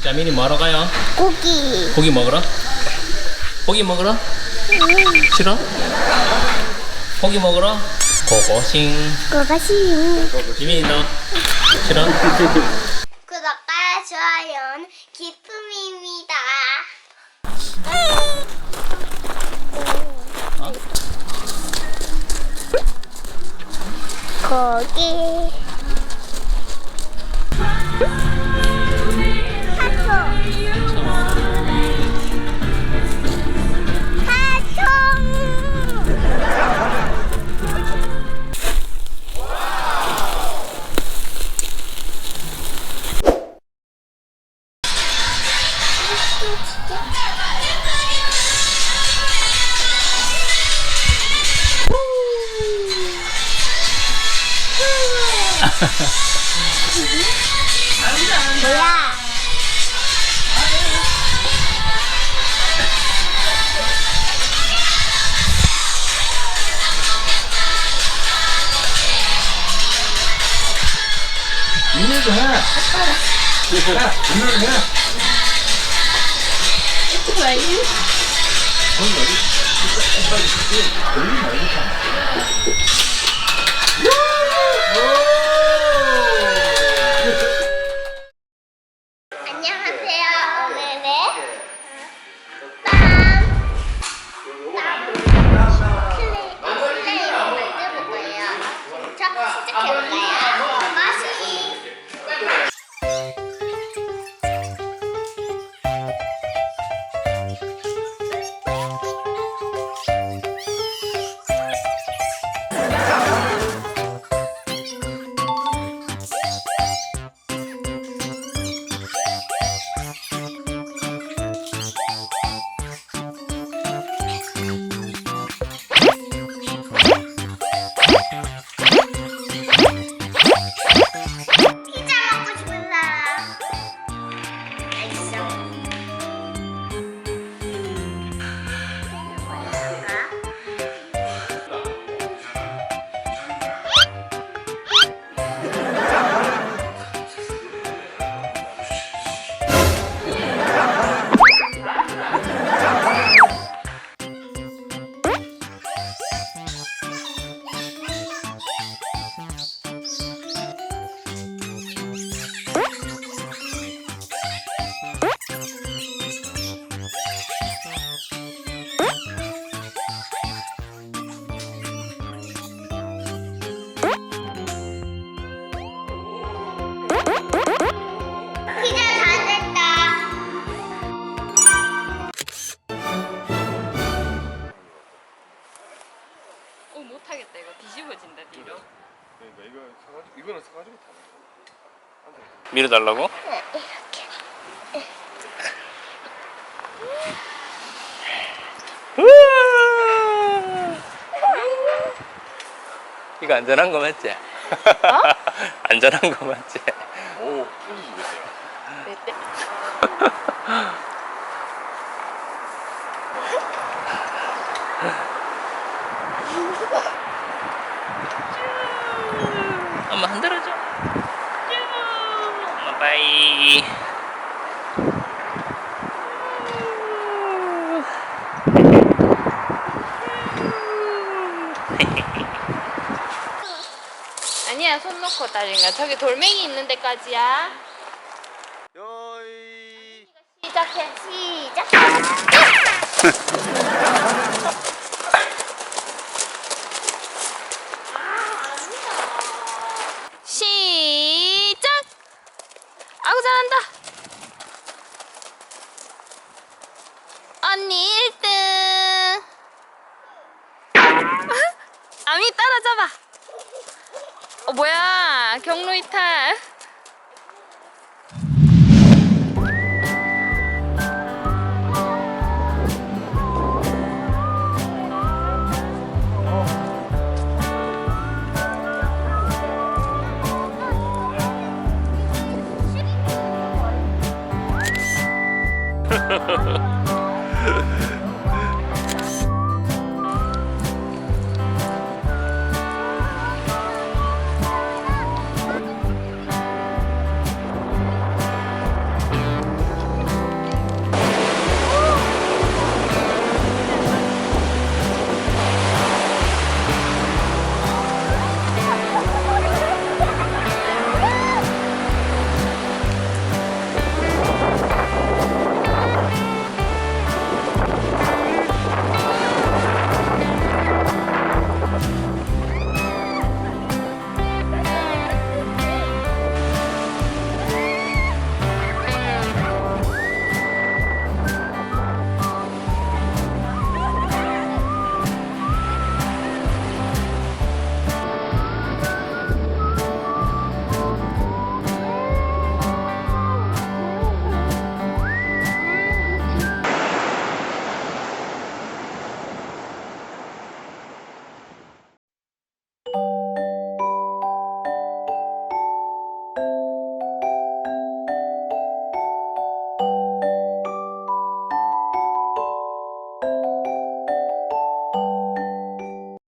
짜민이 뭐하러 가요? 고기. 고기 먹으러? 고기 먹으러? 싫어? 고기 먹으러? 고고싱. 고가시. 지민이 너 싫어? 구독과 좋아요는 기쁨입니다. 고기. 뭐야? 민일도 해. 민일도 해. 안녕하세요. 오늘은 슬레임을 만들어볼 거예요. 자, 시작해볼까요? 맛이. 피자 먹고 싶은 사람. 알겠어. 피자 다 됐다. 못하겠다. 이거 뒤집어진다 뒤로. 그러니까 이거는 사가지고 타는 거야. 밀어달라고? 이거 안전한 거 맞지? 안전한 거 맞지? 오, 뿌리시겠어요. 엄마 흔들어줘. 엄마 빠이. 아니야, 손 놓고 따진가. 저기 돌멩이 있는 데까지야. 요이. 시작해. 시작. 시작. 아우 잘한다. 언니 1등. 아미 따라잡아. 뭐야, 경로 이탈.